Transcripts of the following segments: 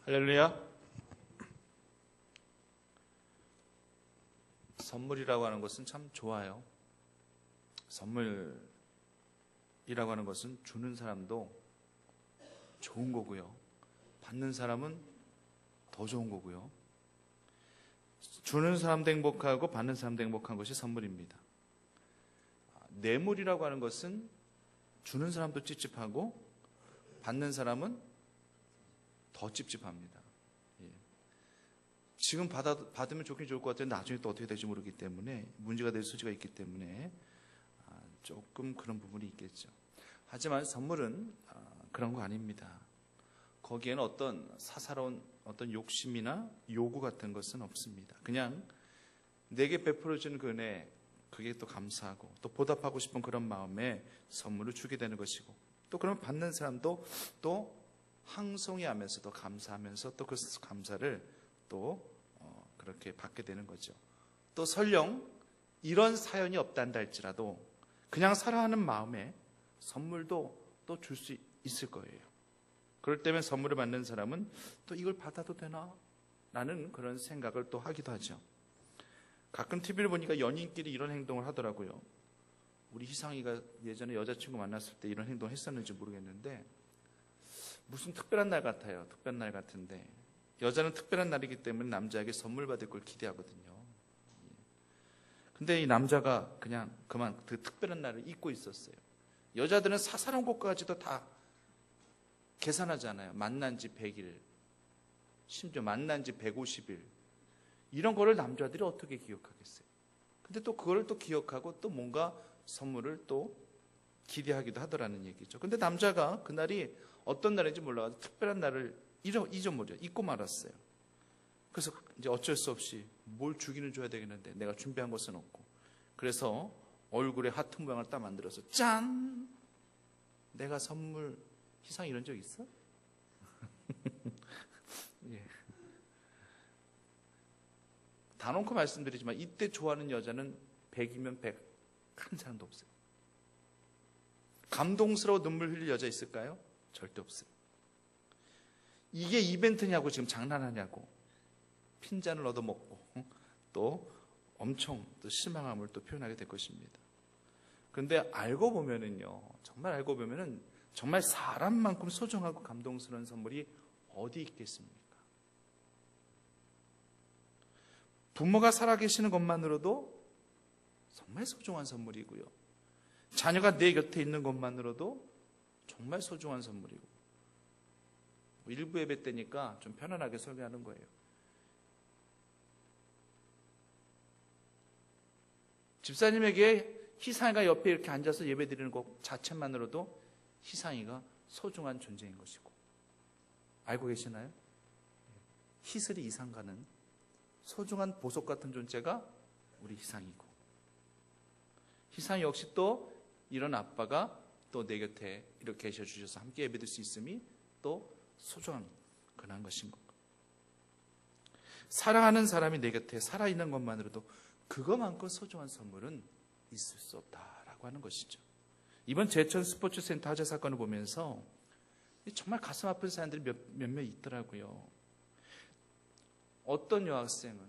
할렐루야. 선물이라고 하는 것은 참 좋아요. 선물이라고 하는 것은 주는 사람도 좋은 거고요. 받는 사람은 더 좋은 거고요. 주는 사람도 행복하고 받는 사람도 행복한 것이 선물입니다. 뇌물이라고 하는 것은 주는 사람도 찝찝하고 받는 사람은 더 찝찝합니다. 지금 받으면 좋긴 좋을 것 같은데 나중에 또 어떻게 될지 모르기 때문에 문제가 될 수가 있기 때문에 조금 그런 부분이 있겠죠. 하지만 선물은 그런 거 아닙니다. 거기에는 어떤 사사로운 어떤 욕심이나 요구 같은 것은 없습니다. 그냥 내게 베풀어주는 그 은혜, 그게 또 감사하고 또 보답하고 싶은 그런 마음에 선물을 주게 되는 것이고, 또 그러면 받는 사람도 또 항송해하면서도 감사하면서 또 그 감사를 또 그렇게 받게 되는 거죠. 또 설령 이런 사연이 없단다 할지라도 그냥 살아가는 마음에 선물도 또 줄 수 있을 거예요. 그럴 때면 선물을 받는 사람은 또 이걸 받아도 되나? 라는 그런 생각을 또 하기도 하죠. 가끔 TV를 보니까 연인끼리 이런 행동을 하더라고요. 우리 희상이가 예전에 여자친구 만났을 때 이런 행동을 했었는지 모르겠는데 무슨 특별한 날 같아요. 특별한 날 같은데 여자는 특별한 날이기 때문에 남자에게 선물 받을 걸 기대하거든요. 근데 이 남자가 그냥 그 특별한 날을 잊고 있었어요. 여자들은 사사로운 것까지도 다 계산하잖아요. 만난 지 100일, 심지어 만난 지 150일. 이런 거를 남자들이 어떻게 기억하겠어요? 근데 또 그걸 또 기억하고 또 뭔가 선물을 또 기대하기도 하더라는 얘기죠. 근데 남자가 그날이 어떤 날인지 몰라가지고 특별한 날을 잊어버려, 잊고 말았어요. 그래서 이제 어쩔 수 없이 뭘 주기는 줘야 되겠는데 내가 준비한 것은 없고, 그래서 얼굴에 하트 모양을 딱 만들어서 짠! 내가 선물, 희상 이런 적 있어? 예. 다 놓고 말씀드리지만 이때 좋아하는 여자는 100이면 100, 한 사람도 없어요. 감동스러워 눈물 흘릴 여자 있을까요? 절대 없어요. 이게 이벤트냐고 지금 장난하냐고 핀잔을 얻어먹고 또 엄청 또 실망함을 또 표현하게 될 것입니다. 그런데 알고 보면은요, 정말 알고 보면은 정말 사람만큼 소중하고 감동스러운 선물이 어디 있겠습니까? 부모가 살아계시는 것만으로도 정말 소중한 선물이고요. 자녀가 내 곁에 있는 것만으로도 정말 소중한 선물이고, 일부 예배 때니까 좀 편안하게 설교하는 거예요. 집사님에게 희상이가 옆에 이렇게 앉아서 예배 드리는 것 자체만으로도 희상이가 소중한 존재인 것이고, 알고 계시나요? 희슬이 이상가는 소중한 보석 같은 존재가 우리 희상이고, 희상이 역시 또 이런 아빠가 또 내 곁에 이렇게 계셔 주셔서 함께 예배드릴 수 있음이 또 소중한 그런 것인 것. 사랑하는 사람이 내 곁에 살아있는 것만으로도 그것만큼 소중한 선물은 있을 수 없다라고 하는 것이죠. 이번 제천 스포츠센터 화재 사건을 보면서 정말 가슴 아픈 사람들이 몇몇 있더라고요. 어떤 여학생은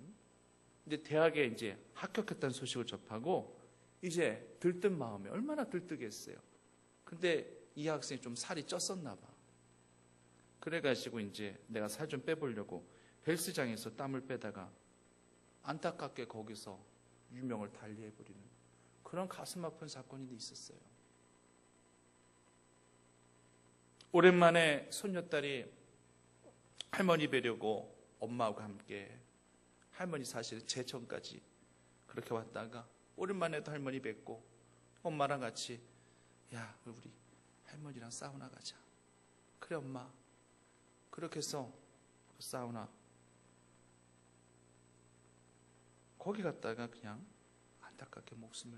이제 대학에 이제 합격했다는 소식을 접하고 이제 들뜬 마음에 얼마나 들뜨겠어요. 근데 이 학생이 좀 살이 쪘었나 봐. 그래가지고 이제 내가 살 좀 빼보려고 헬스장에서 땀을 빼다가 안타깝게 거기서 유명을 달리해버리는 그런 가슴 아픈 사건이 있었어요. 오랜만에 손녀딸이 할머니 뵈려고 엄마하고 함께, 할머니 사실 제천까지 그렇게 왔다가 오랜만에 또 할머니 뵙고 엄마랑 같이, 야, 우리 할머니랑 사우나 가자. 그래 엄마. 그렇게 해서 사우나 거기 갔다가 그냥 안타깝게 목숨을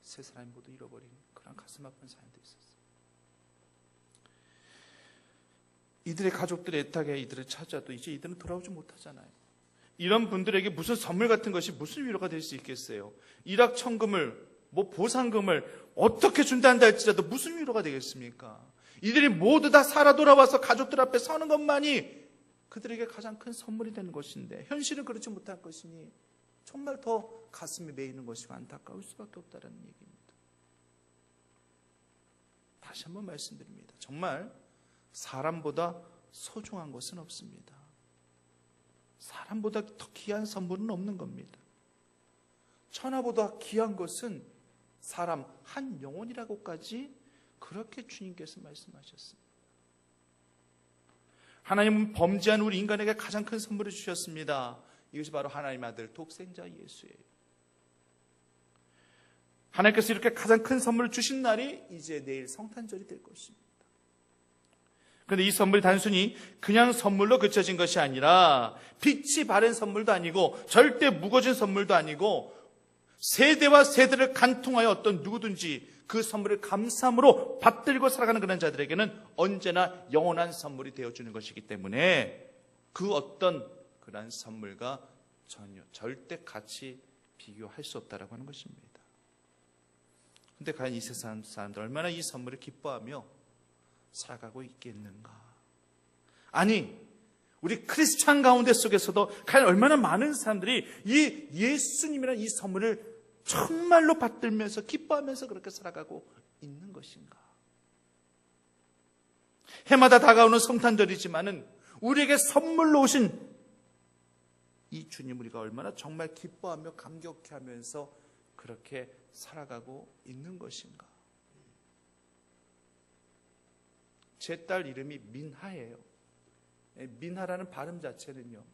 세 사람이 모두 잃어버린 그런 가슴 아픈 사연도 있었어요. 이들의 가족들의 애타게 이들을 찾아도 이제 이들은 돌아오지 못하잖아요. 이런 분들에게 무슨 선물 같은 것이 무슨 위로가 될 수 있겠어요? 일확천금을, 보상금을 어떻게 준다한다 할지라도 무슨 위로가 되겠습니까? 이들이 모두 다 살아 돌아와서 가족들 앞에 서는 것만이 그들에게 가장 큰 선물이 되는 것인데 현실은 그렇지 못할 것이니 정말 더 가슴이 메이는 것이고 안타까울 수밖에 없다는 얘기입니다. 다시 한번 말씀드립니다. 정말 사람보다 소중한 것은 없습니다. 사람보다 더 귀한 선물은 없는 겁니다. 천하보다 귀한 것은 사람 한 영혼이라고까지 그렇게 주님께서 말씀하셨습니다. 하나님은 범죄한 우리 인간에게 가장 큰 선물을 주셨습니다. 이것이 바로 하나님의 아들 독생자 예수예요. 하나님께서 이렇게 가장 큰 선물을 주신 날이 이제 내일 성탄절이 될 것입니다. 그런데 이 선물이 단순히 그냥 선물로 그쳐진 것이 아니라 빛이 바랜 선물도 아니고 절대 무거워진 선물도 아니고 세대와 세대를 간통하여 어떤 누구든지 그 선물을 감사함으로 받들고 살아가는 그런 자들에게는 언제나 영원한 선물이 되어주는 것이기 때문에 그 어떤 그런 선물과 전혀 절대 같이 비교할 수 없다라고 하는 것입니다. 그런데 과연 이 세상 사람들 얼마나 이 선물을 기뻐하며 살아가고 있겠는가? 아니, 우리 크리스찬 가운데 속에서도 과연 얼마나 많은 사람들이 이 예수님이라는 이 선물을 정말로 받들면서 기뻐하면서 그렇게 살아가고 있는 것인가? 해마다 다가오는 성탄절이지만은 우리에게 선물로 오신 이 주님 우리가 얼마나 정말 기뻐하며 감격해하면서 그렇게 살아가고 있는 것인가? 제 딸 이름이 민하예요. 민하라는 발음 자체는요,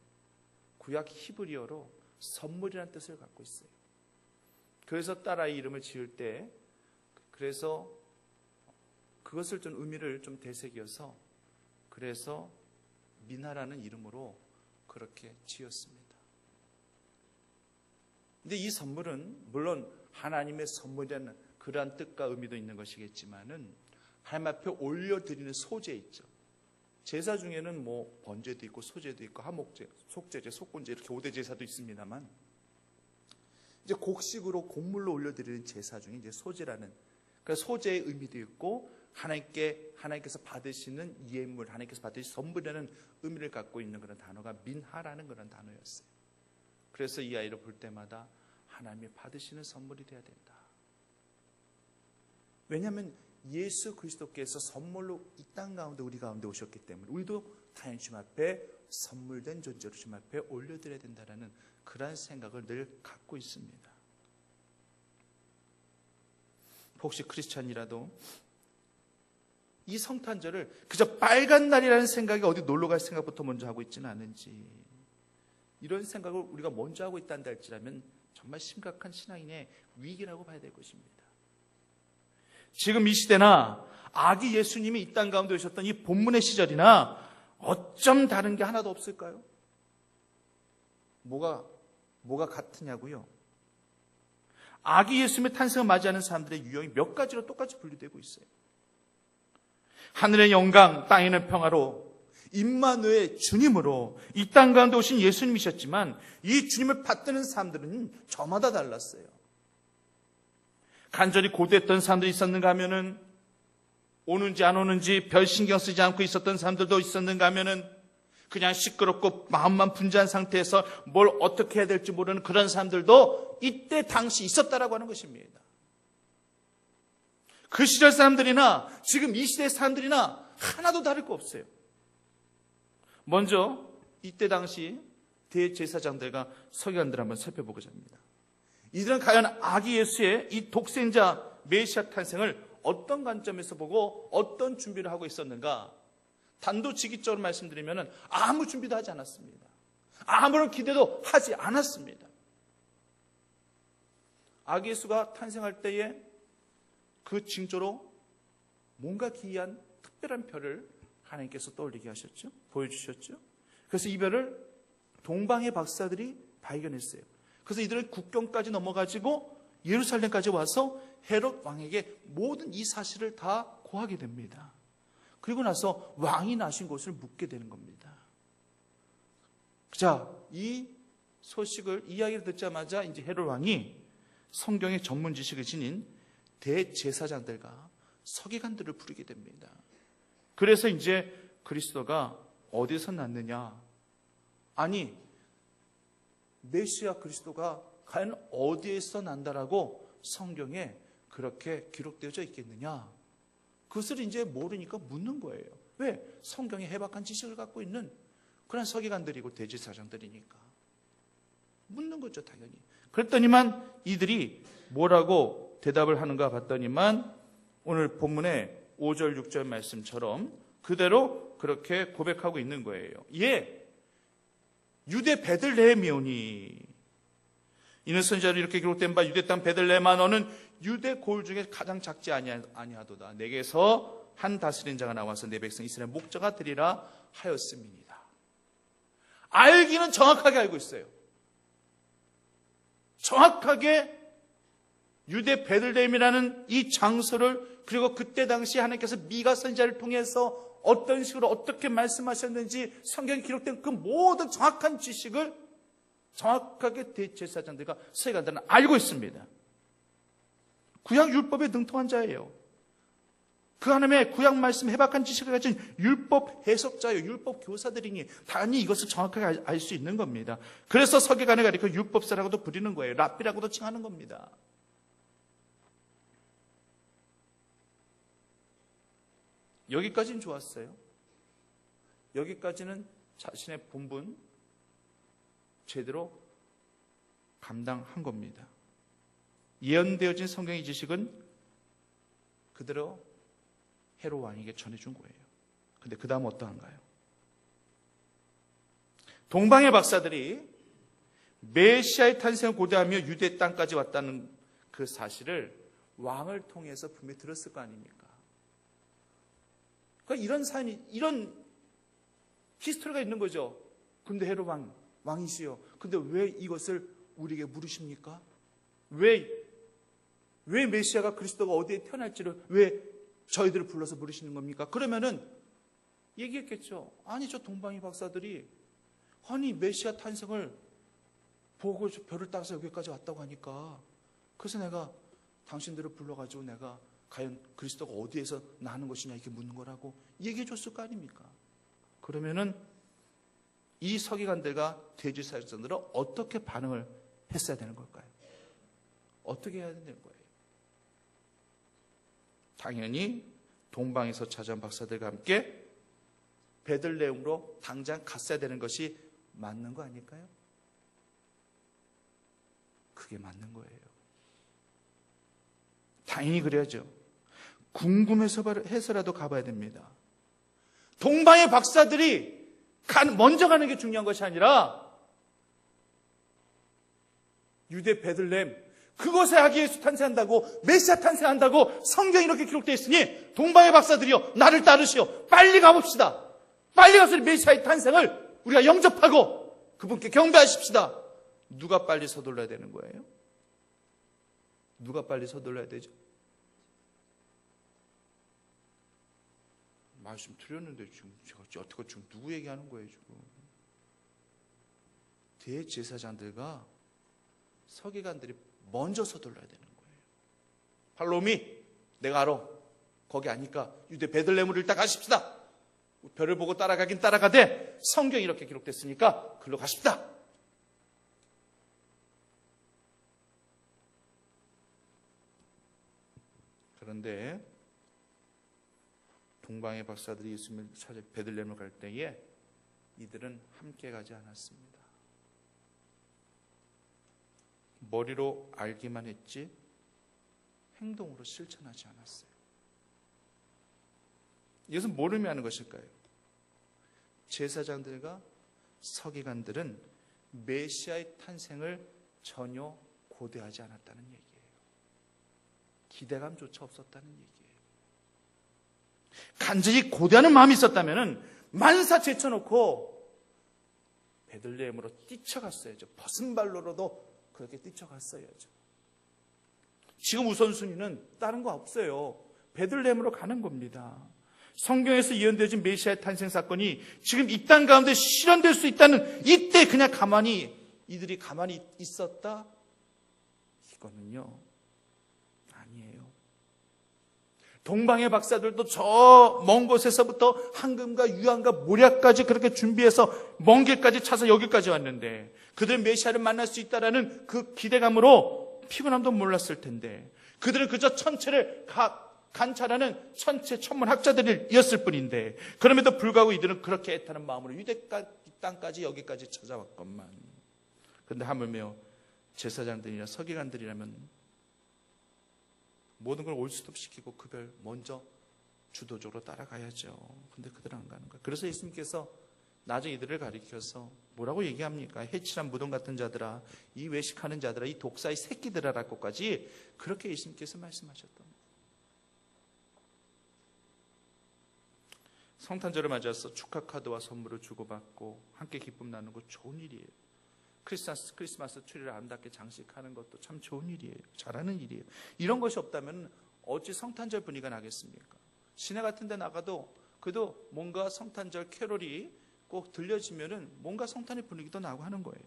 구약 히브리어로 선물이라는 뜻을 갖고 있어요. 그래서 딸아이 이름을 지을 때 그래서 그것을 좀 의미를 좀 되새겨서 그래서 민하라는 이름으로 그렇게 지었습니다. 근데 이 선물은 물론 하나님의 선물이라는 그러한 뜻과 의미도 있는 것이겠지만은 하나님 앞에 올려드리는 소재 있죠. 제사 중에는 뭐 번제도 있고 소제도 있고 하목제, 속제제, 속건제 이렇게 5대 제사도 있습니다만 이제 곡식으로 곡물로 올려드리는 제사 중에 이제 소제라는 그 소제의 의미도 있고 하나님께서 받으시는 예물, 하나님께서 받으신 선물이라는 의미를 갖고 있는 그런 단어가 민하라는 그런 단어였어요. 그래서 이 아이를 볼 때마다 하나님이 받으시는 선물이 되어야 된다. 왜냐하면 예수 그리스도께서 선물로 이 땅 가운데 우리 가운데 오셨기 때문에 우리도 당연히 주님 앞에 선물된 존재로 주님 앞에 올려드려야 된다는 그런 생각을 늘 갖고 있습니다. 혹시 크리스찬이라도 이 성탄절을 그저 빨간 날이라는 생각이 어디 놀러 갈 생각부터 먼저 하고 있지는 않은지, 이런 생각을 우리가 먼저 하고 있다는 할지라면 정말 심각한 신앙인의 위기라고 봐야 될 것입니다. 지금 이 시대나 아기 예수님이 이 땅 가운데 오셨던 이 본문의 시절이나 어쩜 다른 게 하나도 없을까요? 뭐가 같으냐고요? 아기 예수님의 탄생을 맞이하는 사람들의 유형이 몇 가지로 똑같이 분류되고 있어요. 하늘의 영광, 땅에는 평화로 임마누엘 주님으로 이 땅 가운데 오신 예수님이셨지만 이 주님을 받드는 사람들은 저마다 달랐어요. 간절히 고대했던 사람들이 있었는가 하면은 오는지 안 오는지 별 신경 쓰지 않고 있었던 사람들도 있었는가 하면은 그냥 시끄럽고 마음만 분주한 상태에서 뭘 어떻게 해야 될지 모르는 그런 사람들도 이때 당시 있었다라고 하는 것입니다. 그 시절 사람들이나 지금 이 시대 사람들이나 하나도 다를 거 없어요. 먼저 이때 당시 대제사장들과 서기관들 한번 살펴보고자 합니다. 이들은 과연 아기 예수의 이 독생자 메시아 탄생을 어떤 관점에서 보고 어떤 준비를 하고 있었는가? 단도직입적으로 말씀드리면 아무 준비도 하지 않았습니다. 아무런 기대도 하지 않았습니다. 아기 예수가 탄생할 때에 그 징조로 뭔가 기이한 특별한 별을 하나님께서 떠올리게 하셨죠. 보여주셨죠. 그래서 이 별을 동방의 박사들이 발견했어요. 그래서 이들은 국경까지 넘어가지고 예루살렘까지 와서 헤롯 왕에게 모든 이 사실을 다 고하게 됩니다. 그리고 나서 왕이 나신 곳을 묻게 되는 겁니다. 자, 이 소식을, 이야기를 듣자마자 이제 헤롯 왕이 성경의 전문 지식을 지닌 대제사장들과 서기관들을 부르게 됩니다. 그래서 이제 그리스도가 어디서 났느냐, 아니, 메시아 그리스도가 과연 어디에서 난다라고 성경에 그렇게 기록되어져 있겠느냐? 그것을 이제 모르니까 묻는 거예요. 왜? 성경에 해박한 지식을 갖고 있는 그런 서기관들이고 대제사장들이니까 묻는 거죠, 당연히. 그랬더니만 이들이 뭐라고 대답을 하는가 봤더니만 오늘 본문의 5절 6절 말씀처럼 그대로 그렇게 고백하고 있는 거예요. 예, 유대 베들레헴이오니, 이는 선지자로 이렇게 기록된 바 유대 땅 베들레헴아 너는 유대 고을 중에 가장 작지 아니하도다. 내게서 한 다스린 자가 나와서 내 백성 이스라엘 목자가 되리라 하였음이니라. 알기는 정확하게 알고 있어요. 정확하게 유대 베들레헴이라는 이 장소를, 그리고 그때 당시 하나님께서 미가 선지자를 통해서 어떤 식으로 어떻게 말씀하셨는지 성경에 기록된 그 모든 정확한 지식을 정확하게 대제사장들과 서기관들은 알고 있습니다. 구약 율법에 능통한 자예요. 그 하나님의 구약 말씀 해박한 지식을 가진 율법 해석자예요. 율법 교사들이니 당연히 이것을 정확하게 알 수 있는 겁니다. 그래서 서기관을 가리켜 율법사라고도 부르는 거예요. 랍비라고도 칭하는 겁니다. 여기까지는 좋았어요. 여기까지는 자신의 본분 제대로 감당한 겁니다. 예언되어진 성경의 지식은 그대로 헤롯 왕에게 전해준 거예요. 근데 그 다음 어떠한가요? 동방의 박사들이 메시아의 탄생을 고대하며 유대 땅까지 왔다는 그 사실을 왕을 통해서 분명히 들었을 거 아닙니까? 그러니까 이런 사연이, 이런 히스토리가 있는 거죠. 근데 헤롯 왕이시여, 근데 왜 이것을 우리에게 물으십니까? 왜 메시아가 그리스도가 어디에 태어날지를 왜 저희들을 불러서 물으시는 겁니까? 그러면은 얘기했겠죠. 아니, 저 동방의 박사들이 아니 메시아 탄생을 보고 별을 따서 여기까지 왔다고 하니까 그래서 내가 당신들을 불러가지고 내가 과연 그리스도가 어디에서 나는 것이냐 이렇게 묻는 거라고 얘기해 줬을 거 아닙니까? 그러면은 이 서기관들과 대제사장들은 어떻게 반응을 했어야 되는 걸까요? 어떻게 해야 되는 거예요? 당연히 동방에서 찾아온 박사들과 함께 베들레헴으로 당장 갔어야 되는 것이 맞는 거 아닐까요? 그게 맞는 거예요. 당연히 그래야죠. 궁금해서라도 가봐야 됩니다. 동방의 박사들이 먼저 가는 게 중요한 것이 아니라 유대 베들레헴 그곳에 아기 예수 탄생한다고, 메시아 탄생한다고 성경이 이렇게 기록되어 있으니 동방의 박사들이요, 나를 따르시오. 빨리 가봅시다. 빨리 가서 메시아의 탄생을 우리가 영접하고 그분께 경배하십시다. 누가 빨리 서둘러야 되는 거예요? 누가 빨리 서둘러야 되죠? 말씀 드렸는데 지금 제가 어떻게 지금 누구 얘기하는 거예요 지금? 대제사장들과 서기관들이 먼저 서둘러야 되는 거예요. 팔로미, 내가 알아. 거기 아니까 유대 베들레헴으로 일단 가십시다. 별을 보고 따라가긴 따라가되 성경이 이렇게 기록됐으니까 글로 가십시다. 그런데 동방의 박사들이 예수님을 찾아 베들레헴을 갈 때에 이들은 함께 가지 않았습니다. 머리로 알기만 했지 행동으로 실천하지 않았어요. 이것은 뭘 의미하는 것일까요? 제사장들과 서기관들은 메시아의 탄생을 전혀 고대하지 않았다는 얘기예요. 기대감조차 없었다는 얘기예요. 간절히 고대하는 마음이 있었다면 만사 제쳐놓고 베들레헴으로 뛰쳐갔어야죠. 벗은 발로라도 그렇게 뛰쳐갔어야죠. 지금 우선순위는 다른 거 없어요. 베들레헴으로 가는 겁니다. 성경에서 예언되어진 메시아의 탄생 사건이 지금 이 땅 가운데 실현될 수 있다는 이때 그냥 이들이 가만히 있었다? 이거는요, 아니에요. 동방의 박사들도 저 먼 곳에서부터 황금과 유황과 모략까지 그렇게 준비해서 먼 길까지 차서 여기까지 왔는데 그들은 메시아를 만날 수 있다라는 그 기대감으로 피곤함도 몰랐을 텐데 그들은 그저 천체를 관찰하는 천체 천문학자들이었을 뿐인데 그럼에도 불구하고 이들은 그렇게 애타는 마음으로 유대 땅까지 여기까지 찾아왔건만 그런데 하물며 제사장들이나 서기관들이라면 모든 걸 올스톱 시키고 그별 먼저 주도적으로 따라가야죠. 근데 그들은 안 가는 거예요. 그래서 예수님께서 나중에 이들을 가리켜서 뭐라고 얘기합니까? 해칠한 무덤 같은 자들아, 이 외식하는 자들아, 이 독사의 새끼들아라고까지 그렇게 예수님께서 말씀하셨던 거예요. 성탄절을 맞아서 축하 카드와 선물을 주고받고 함께 기쁨 나누는 거 좋은 일이에요. 크리스마스 트리를 아름답게 장식하는 것도 참 좋은 일이에요. 잘하는 일이에요. 이런 것이 없다면 어찌 성탄절 분위기가 나겠습니까? 시내 같은 데 나가도 그래도 뭔가 성탄절 캐롤이 꼭 들려지면은 뭔가 성탄의 분위기도 나고 하는 거예요.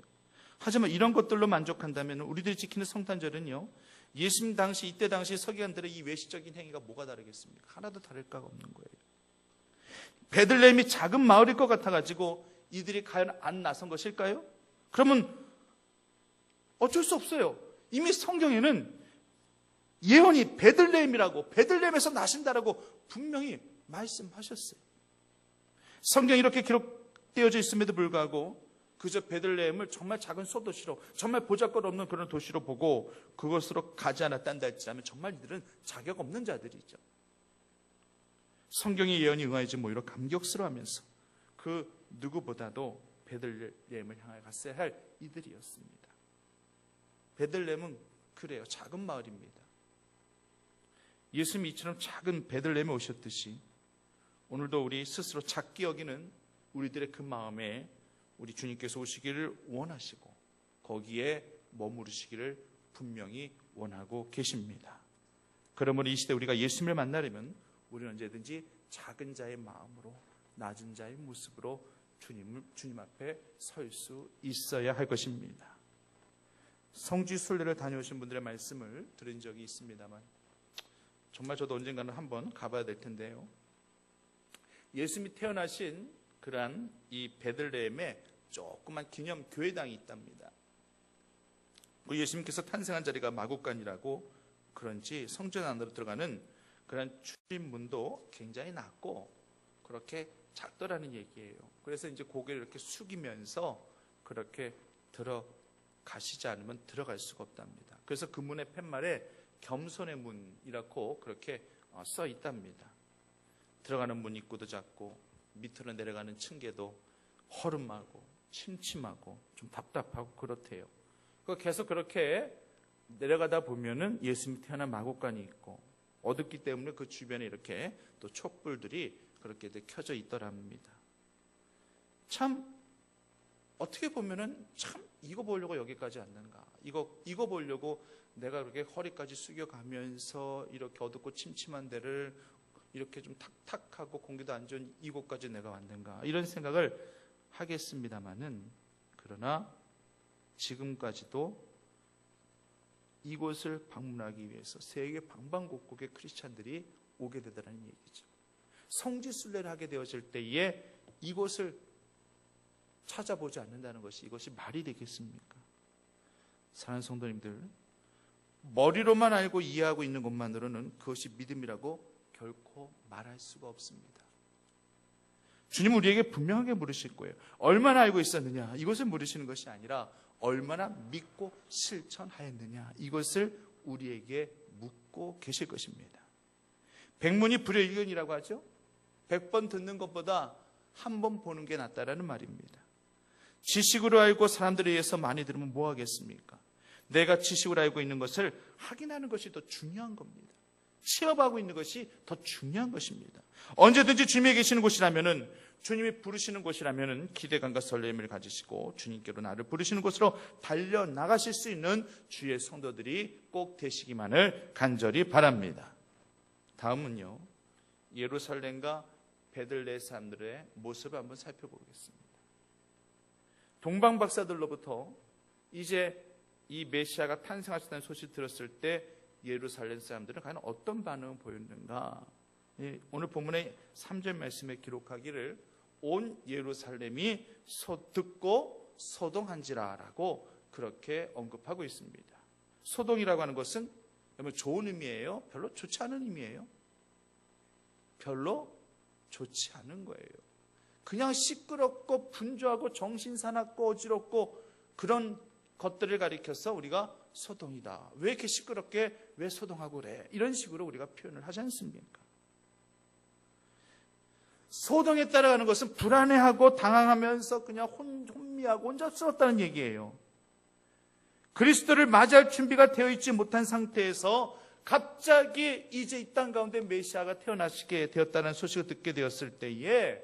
하지만 이런 것들로 만족한다면 우리들이 지키는 성탄절은요, 예수님 당시 이때 당시 서기관들의 이 외식적인 행위가 뭐가 다르겠습니까? 하나도 다를 바가 없는 거예요. 베들레헴이 작은 마을일 것 같아가지고 이들이 과연 안 나선 것일까요? 그러면 어쩔 수 없어요. 이미 성경에는 예언이 베들레헴이라고, 베들레헴에서 나신다라고 분명히 말씀하셨어요. 성경이 이렇게 기록되어져 있음에도 불구하고 그저 베들레헴을 정말 작은 소도시로, 정말 보잘것없는 그런 도시로 보고 그것으로 가지 않았단다 할지라면 정말 이들은 자격 없는 자들이죠. 성경의 예언이 응하여진 모이로 감격스러워하면서 그 누구보다도 베들레헴을 향해 갔어야 할 이들이었습니다. 베들레헴은 그래요. 작은 마을입니다. 예수님이 이처럼 작은 베들레헴에 오셨듯이 오늘도 우리 스스로 작게 여기는 우리들의 그 마음에 우리 주님께서 오시기를 원하시고 거기에 머무르시기를 분명히 원하고 계십니다. 그러므로 이 시대 우리가 예수님을 만나려면 우리는 언제든지 작은 자의 마음으로 낮은 자의 모습으로 주님 앞에 설 수 있어야 할 것입니다. 성지 순례를 다녀오신 분들의 말씀을 들은 적이 있습니다만 정말 저도 언젠가는 한번 가봐야 될 텐데요. 예수님이 태어나신 그러한 이 베들레헴에 조그만 기념 교회당이 있답니다. 예수님께서 탄생한 자리가 마구간이라고 그런지 성전 안으로 들어가는 그런 출입문도 굉장히 낮고 그렇게 작더라는 얘기예요. 그래서 이제 고개를 이렇게 숙이면서 그렇게 들어가시지 않으면 들어갈 수가 없답니다. 그래서 그 문의 팻말에 겸손의 문이라고 그렇게 써 있답니다. 들어가는 문 입구도 작고 밑으로 내려가는 층계도 허름하고 침침하고 좀 답답하고 그렇대요. 계속 그렇게 내려가다 보면은 예수님이 태어난 마구간이 있고 어둡기 때문에 그 주변에 이렇게 또 촛불들이 그렇게 켜져 있더랍니다. 참 어떻게 보면은 참 이거 보려고 여기까지 왔는가? 이거 보려고 내가 그렇게 허리까지 숙여가면서 이렇게 어둡고 침침한 데를 이렇게 좀 탁탁하고 공기도 안 좋은 이곳까지 내가 왔는가? 이런 생각을 하겠습니다만은 그러나 지금까지도 이곳을 방문하기 위해서 세계 방방곡곡의 크리스찬들이 오게 되더라는 얘기죠. 성지 순례를 하게 되어질 때에 이곳을 찾아보지 않는다는 것이 이것이 말이 되겠습니까? 사랑하는 성도님들, 머리로만 알고 이해하고 있는 것만으로는 그것이 믿음이라고 결코 말할 수가 없습니다. 주님은 우리에게 분명하게 물으실 거예요. 얼마나 알고 있었느냐? 이것을 물으시는 것이 아니라 얼마나 믿고 실천하였느냐? 이것을 우리에게 묻고 계실 것입니다. 백문이 불여일견이라고 하죠. 100번 듣는 것보다 한 번 보는 게 낫다라는 말입니다. 지식으로 알고 사람들에 의해서 많이 들으면 뭐 하겠습니까? 내가 지식으로 알고 있는 것을 확인하는 것이 더 중요한 겁니다. 취업하고 있는 것이 더 중요한 것입니다. 언제든지 주님이 계시는 곳이라면은, 주님이 부르시는 곳이라면은 기대감과 설렘을 가지시고 주님께로 나를 부르시는 곳으로 달려나가실 수 있는 주의 성도들이 꼭 되시기만을 간절히 바랍니다. 다음은요, 예루살렘과 베들레헴 사람들의 모습을 한번 살펴보겠습니다. 동방 박사들로부터 이제 이 메시아가 탄생하셨다는 소식을 들었을 때 예루살렘 사람들은 과연 어떤 반응을 보였는가? 오늘 본문의 3절 말씀에 기록하기를 온 예루살렘이 듣고 소동한지라라고 그렇게 언급하고 있습니다. 소동이라고 하는 것은 좋은 의미예요? 별로 좋지 않은 의미예요? 별로 좋지 않은 거예요. 그냥 시끄럽고 분주하고 정신사납고 어지럽고 그런 것들을 가리켜서 우리가 소동이다. 왜 이렇게 시끄럽게 왜 소동하고 그래? 이런 식으로 우리가 표현을 하지 않습니까? 소동에 따라가는 것은 불안해하고 당황하면서 그냥 혼미하고 혼잡스럽다는 얘기예요. 그리스도를 맞이할 준비가 되어 있지 못한 상태에서 갑자기 이제 이 땅 가운데 메시아가 태어나시게 되었다는 소식을 듣게 되었을 때에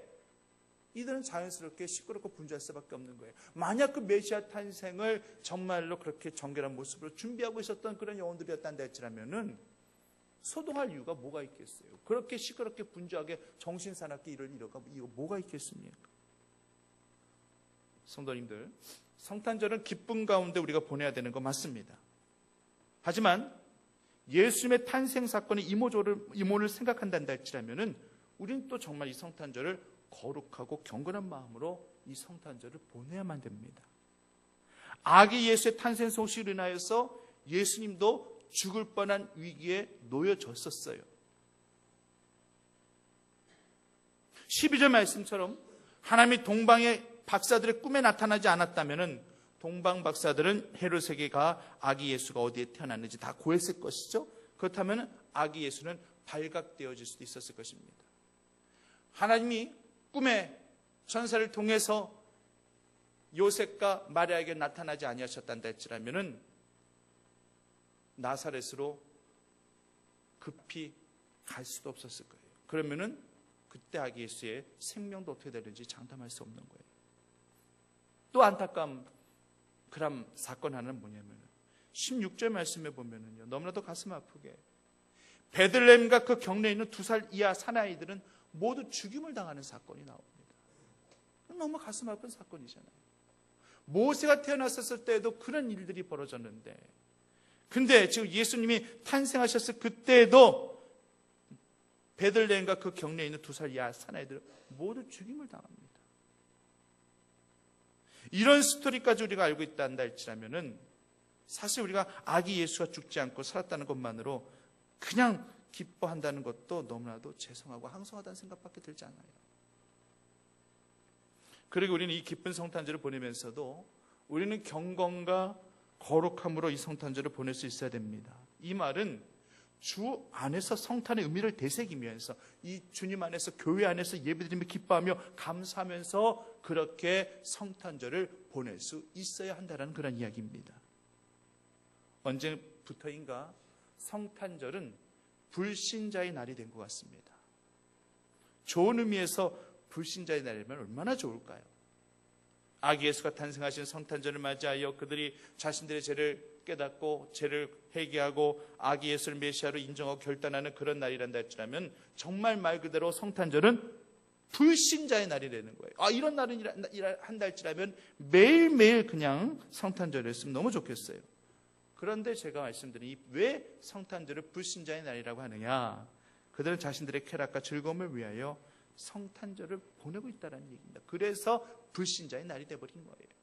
이들은 자연스럽게 시끄럽고 분주할 수밖에 없는 거예요. 만약 그 메시아 탄생을 정말로 그렇게 정결한 모습으로 준비하고 있었던 그런 영혼들이었다는 할지라면은 소동할 이유가 뭐가 있겠어요? 그렇게 시끄럽게 분주하게 정신사납게 일을 이어가 이거 뭐가 있겠습니까? 성도님들, 성탄절은 기쁨 가운데 우리가 보내야 되는 거 맞습니다. 하지만 예수님의 탄생 사건의 이모를 생각한다는 할지라면은 우리는 또 정말 이 성탄절을 거룩하고 경건한 마음으로 이 성탄절을 보내야만 됩니다. 아기 예수의 탄생 소식을 인하여서 예수님도 죽을 뻔한 위기에 놓여졌었어요. 12절 말씀처럼 하나님이 동방의 박사들의 꿈에 나타나지 않았다면 동방 박사들은 헤롯에게 가 아기 예수가 어디에 태어났는지 다 고했을 것이죠. 그렇다면 아기 예수는 발각되어질 수도 있었을 것입니다. 하나님이 꿈에 천사를 통해서 요셉과 마리아에게 나타나지 아니하셨단다 할지라면은 나사렛으로 급히 갈 수도 없었을 거예요. 그러면은 그때 아기 예수의 생명도 어떻게 되는지 장담할 수 없는 거예요. 또 안타까운 그런 사건 하나는 뭐냐면 16절 말씀에 보면은요, 너무나도 가슴 아프게 베들레헴과 그 경내에 있는 2살 이하 사나이들은 모두 죽임을 당하는 사건이 나옵니다. 너무 가슴 아픈 사건이잖아요. 모세가 태어났었을 때에도 그런 일들이 벌어졌는데, 근데 지금 예수님이 탄생하셨을 그때에도 베들레헴과 그 경내에 있는 2살 이하 사나이들은 모두 죽임을 당합니다. 이런 스토리까지 우리가 알고 있다는 할지라면은 사실 우리가 아기 예수가 죽지 않고 살았다는 것만으로 그냥 기뻐한다는 것도 너무나도 죄송하고 항소하다는 생각밖에 들지 않아요. 그리고 우리는 이 기쁜 성탄절을 보내면서도 우리는 경건과 거룩함으로 이 성탄절을 보낼 수 있어야 됩니다. 이 말은 주 안에서 성탄의 의미를 되새기면서 이 주님 안에서 교회 안에서 예배드리며 기뻐하며 감사하면서 그렇게 성탄절을 보낼 수 있어야 한다는 그런 이야기입니다. 언제부터인가 성탄절은 불신자의 날이 된 것 같습니다. 좋은 의미에서 불신자의 날이면 얼마나 좋을까요? 아기 예수가 탄생하신 성탄절을 맞이하여 그들이 자신들의 죄를 깨닫고 죄를 회개하고 아기 예수를 메시아로 인정하고 결단하는 그런 날이란다 할지라면 정말 말 그대로 성탄절은 불신자의 날이 되는 거예요. 이런 날은 한다 할지라면 매일매일 그냥 성탄절을 했으면 너무 좋겠어요. 그런데 제가 말씀드린 왜 성탄절을 불신자의 날이라고 하느냐? 그들은 자신들의 쾌락과 즐거움을 위하여 성탄절을 보내고 있다는 얘기입니다. 그래서 불신자의 날이 되어버린 거예요.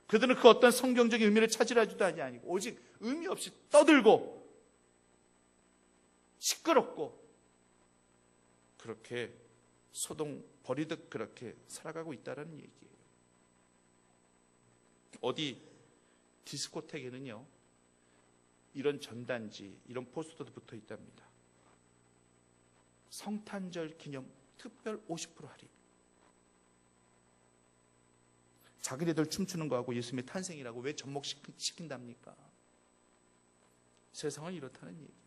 그들은 그 어떤 성경적인 의미를 찾으려지도 아니고 오직 의미 없이 떠들고 시끄럽고 그렇게 소동 버리듯 그렇게 살아가고 있다는 얘기예요. 어디 디스코텍에는요, 이런 전단지, 이런 포스터도 붙어 있답니다. 성탄절 기념 특별 50% 할인. 자기네들 춤추는 거하고 예수님의 탄생이라고 왜 접목시킨답니까? 세상은 이렇다는 얘기예요.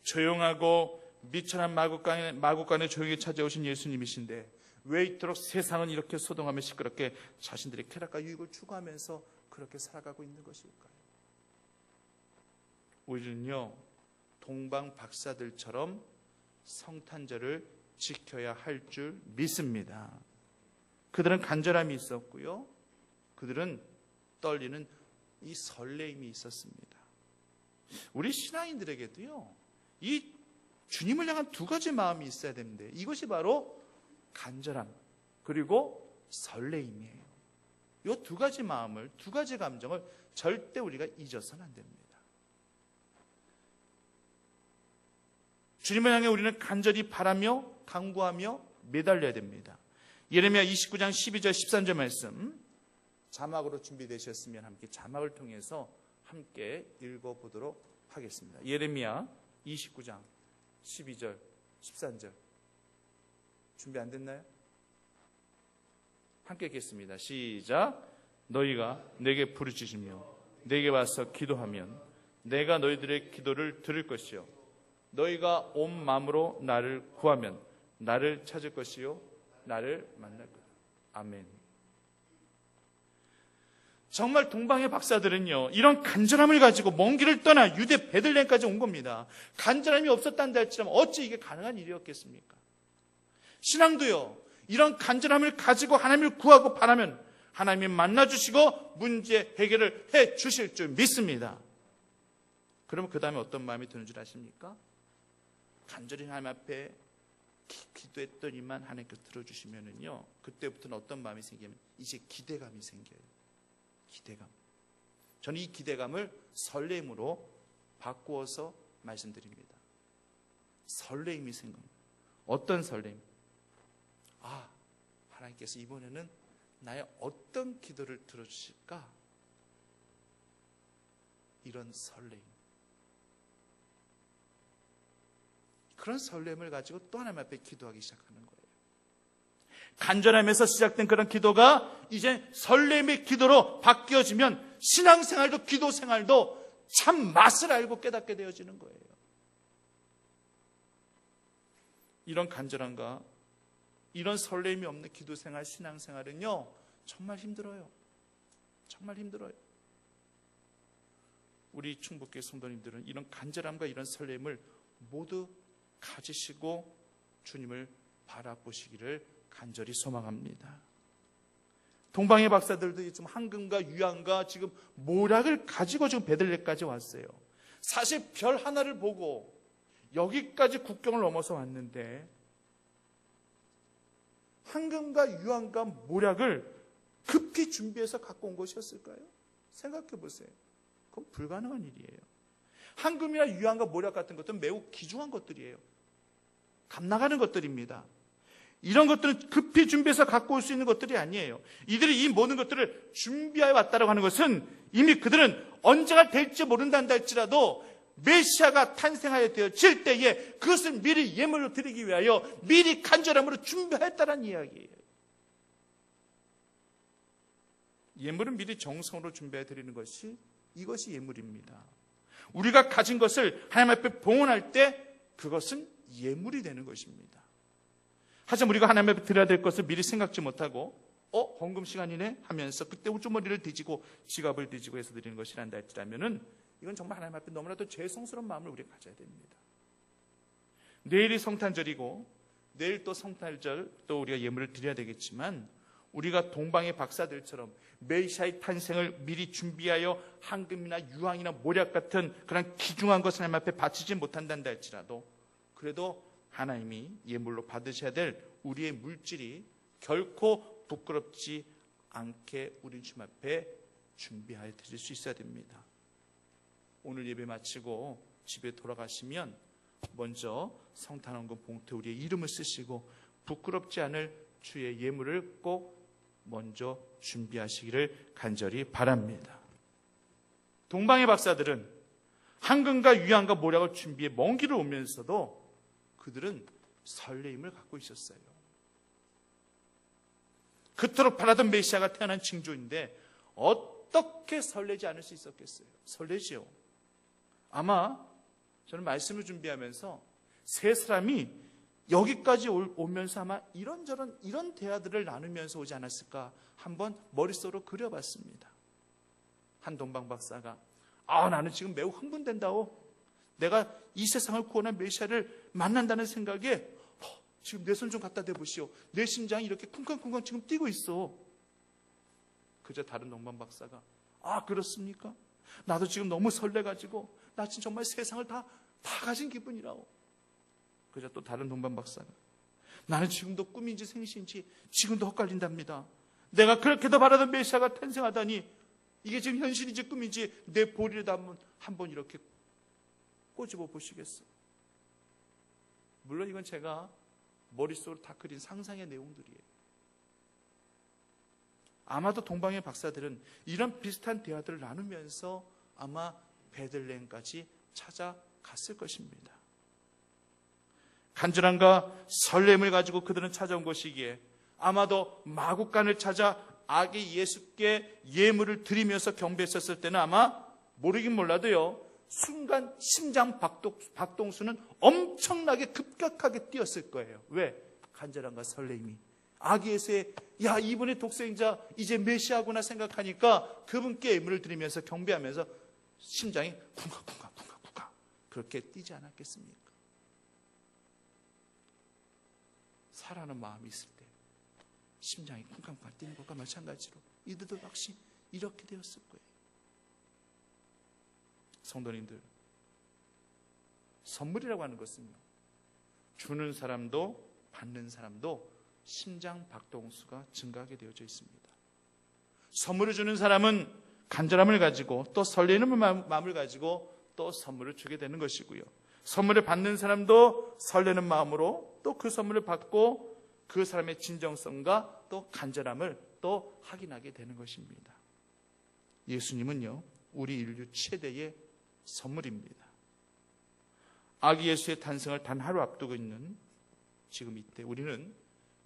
조용하고 미천한 마국간에 조용히 찾아오신 예수님이신데 왜 이토록 세상은 이렇게 소동하며 시끄럽게 자신들의 쾌락과 유익을 추구하면서 그렇게 살아가고 있는 것일까요? 우리는요, 동방 박사들처럼 성탄절을 지켜야 할 줄 믿습니다. 그들은 간절함이 있었고요, 그들은 떨리는 이 설레임이 있었습니다. 우리 신앙인들에게도요, 이 주님을 향한 두 가지 마음이 있어야 되는데, 이것이 바로 간절함 그리고 설레임이에요. 이 두 가지 마음을, 두 가지 감정을 절대 우리가 잊어서는 안 됩니다. 주님을 향해 우리는 간절히 바라며 간구하며 매달려야 됩니다. 예레미야 29장 12절 13절 말씀, 자막으로 준비되셨으면 함께 자막을 통해서 함께 읽어보도록 하겠습니다. 예레미야 29장 12절 13절 준비 안 됐나요? 함께 읽겠습니다. 시작. 너희가 내게 부르짖으며 내게 와서 기도하면 내가 너희들의 기도를 들을 것이요 너희가 온 마음으로 나를 구하면 나를 찾을 것이요 나를 만날 거다. 아멘. 정말 동방의 박사들은요, 이런 간절함을 가지고 먼 길을 떠나 유대 베들레헴까지 온 겁니다. 간절함이 없었단다 할지라면 어찌 이게 가능한 일이었겠습니까? 신앙도요, 이런 간절함을 가지고 하나님을 구하고 바라면 하나님이 만나주시고 문제 해결을 해 주실 줄 믿습니다. 그러면 그 다음에 어떤 마음이 드는 줄 아십니까? 간절히 하나님 앞에 기도했더니만 하나님께서 들어주시면은요, 그때부터는 어떤 마음이 생기면 이제 기대감이 생겨요. 기대감. 저는 이 기대감을 설렘으로 바꾸어서 말씀드립니다. 설렘이 생깁니다. 어떤 설렘? 아, 하나님께서 이번에는 나의 어떤 기도를 들어주실까? 이런 설렘. 그런 설렘을 가지고 또 하나님 앞에 기도하기 시작하는 거예요. 간절함에서 시작된 그런 기도가 이제 설렘의 기도로 바뀌어지면 신앙생활도 기도생활도 참 맛을 알고 깨닫게 되어지는 거예요. 이런 간절함과 이런 설렘이 없는 기도생활, 신앙생활은요, 정말 힘들어요. 정말 힘들어요. 우리 충북교회 성도님들은 이런 간절함과 이런 설렘을 모두 가지시고 주님을 바라보시기를 간절히 소망합니다. 동방의 박사들도 지금 황금과 유황과 지금 모략을 가지고 지금 베들레헴까지 왔어요. 사실 별 하나를 보고 여기까지 국경을 넘어서 왔는데 황금과 유황과 모략을 급히 준비해서 갖고 온 것이었을까요? 생각해 보세요. 그건 불가능한 일이에요. 황금이나 유황과 모략 같은 것들은 매우 귀중한 것들이에요. 값 나가는 것들입니다. 이런 것들은 급히 준비해서 갖고 올 수 있는 것들이 아니에요. 이들이 이 모든 것들을 준비해 왔다고 하는 것은 이미 그들은 언제가 될지 모른다 할지라도 메시아가 탄생하여 되어질 때에 그것을 미리 예물로 드리기 위하여 미리 간절함으로 준비했다는 이야기예요. 예물은 미리 정성으로 준비해 드리는 것이 이것이 예물입니다. 우리가 가진 것을 하나님 앞에 봉헌할 때 그것은 예물이 되는 것입니다. 하지만 우리가 하나님 앞에 드려야 될 것을 미리 생각지 못하고 헌금 시간이네 하면서 그때 우주머리를 뒤지고 지갑을 뒤지고 해서 드리는 것이란다 할지라면은 이건 정말 하나님 앞에 너무나도 죄송스러운 마음을 우리가 가져야 됩니다. 내일이 성탄절이고 내일 또 성탄절 또 우리가 예물을 드려야 되겠지만 우리가 동방의 박사들처럼 메시아의 탄생을 미리 준비하여 황금이나 유황이나 모략 같은 그런 귀중한 것을 하나님 앞에 바치지 못한단다 할지라도 그래도 하나님이 예물로 받으셔야 될 우리의 물질이 결코 부끄럽지 않게 우리 주님 앞에 준비하여 드릴 수 있어야 됩니다. 오늘 예배 마치고 집에 돌아가시면 먼저 성탄원금 봉투에 우리의 이름을 쓰시고 부끄럽지 않을 주의 예물을 꼭 먼저 준비하시기를 간절히 바랍니다. 동방의 박사들은 황금과 유황과 모략을 준비해 먼 길을 오면서도 그들은 설레임을 갖고 있었어요. 그토록 바라던 메시아가 태어난 징조인데 어떻게 설레지 않을 수 있었겠어요? 설레지요. 아마 저는 말씀을 준비하면서 세 사람이 여기까지 오면서 아마 이런저런 이런 대화들을 나누면서 오지 않았을까 한번 머릿속으로 그려봤습니다. 한 동방 박사가 나는 지금 매우 흥분된다오. 내가 이 세상을 구원한 메시아를 만난다는 생각에 지금 내 손 좀 갖다 대보시오. 내 심장이 이렇게 쿵쾅쿵쾅 지금 뛰고 있어. 그저 다른 동방 박사가 그렇습니까? 나도 지금 너무 설레가지고 나 지금 정말 세상을 다 가진 기분이라고. 그저 또 다른 동반 박사가 나는 지금도 꿈인지 생시인지 지금도 헛갈린답니다. 내가 그렇게도 바라던 메시아가 탄생하다니 이게 지금 현실인지 꿈인지 내 볼이라도 한번 이렇게 꼬집어 보시겠어. 물론 이건 제가 머릿속으로 다 그린 상상의 내용들이에요. 아마도 동방의 박사들은 이런 비슷한 대화들을 나누면서 아마 베들레헴까지 찾아갔을 것입니다. 간절함과 설렘을 가지고 그들은 찾아온 것이기에 아마도 마국간을 찾아 아기 예수께 예물을 드리면서 경배했었을 때는 아마 모르긴 몰라도요, 순간 심장 박동수는 엄청나게 급격하게 뛰었을 거예요. 왜? 간절함과 설렘이 아기 예수의 야 이분의 독생자 이제 메시아구나 생각하니까 그분께 예물을 드리면서 경배하면서 심장이 쿵쾅쿵쾅 그렇게 뛰지 않았겠습니까? 사랑하는 마음이 있을 때 심장이 쿵쾅쿵쾅 뛰는 것과 마찬가지로 이들도 역시 이렇게 되었을 거예요. 성도님들, 선물이라고 하는 것은요, 주는 사람도 받는 사람도 심장 박동수가 증가하게 되어져 있습니다. 선물을 주는 사람은 간절함을 가지고 또 설레는 마음을 가지고 또 선물을 주게 되는 것이고요, 선물을 받는 사람도 설레는 마음으로 또 그 선물을 받고 그 사람의 진정성과 또 간절함을 또 확인하게 되는 것입니다. 예수님은요, 우리 인류 최대의 선물입니다. 아기 예수의 탄생을 단 하루 앞두고 있는 지금 이때 우리는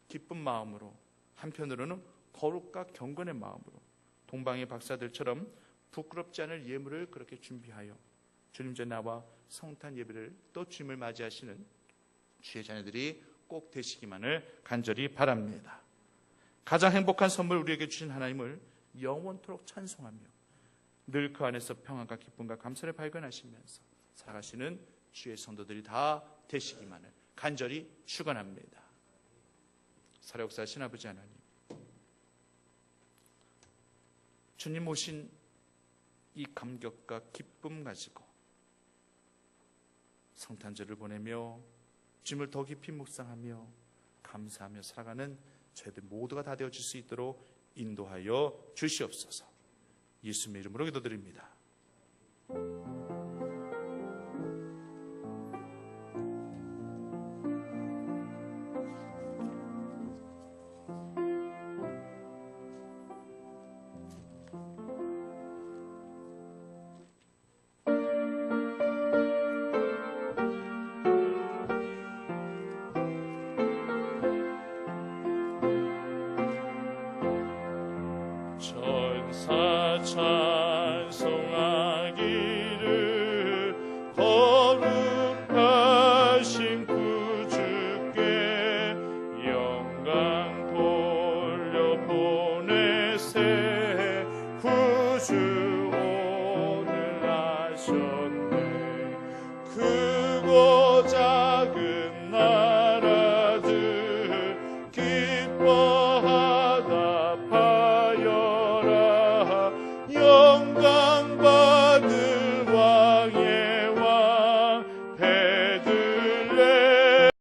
기쁜 마음으로, 한편으로는 거룩과 경건의 마음으로 동방의 박사들처럼 부끄럽지 않을 예물을 그렇게 준비하여 주님 전에 나와 성탄 예배를 또 주님을 맞이하시는 주의 자녀들이 꼭 되시기만을 간절히 바랍니다. 가장 행복한 선물 우리에게 주신 하나님을 영원토록 찬송하며 늘 그 안에서 평안과 기쁨과 감사를 발견하시면서 살아가시는 주의 성도들이 다 되시기만을 간절히 축원합니다. 살아역사하신 아버지 하나님, 주님 오신 이 감격과 기쁨 가지고 성탄절을 보내며 주님을 더 깊이 묵상하며 감사하며 살아가는 저희들 모두가 다 되어질 수 있도록 인도하여 주시옵소서. 예수님의 이름으로 기도드립니다. 찬송하기를 거룩하신 구주께 영광 돌려보내세. 구주 오늘 하셨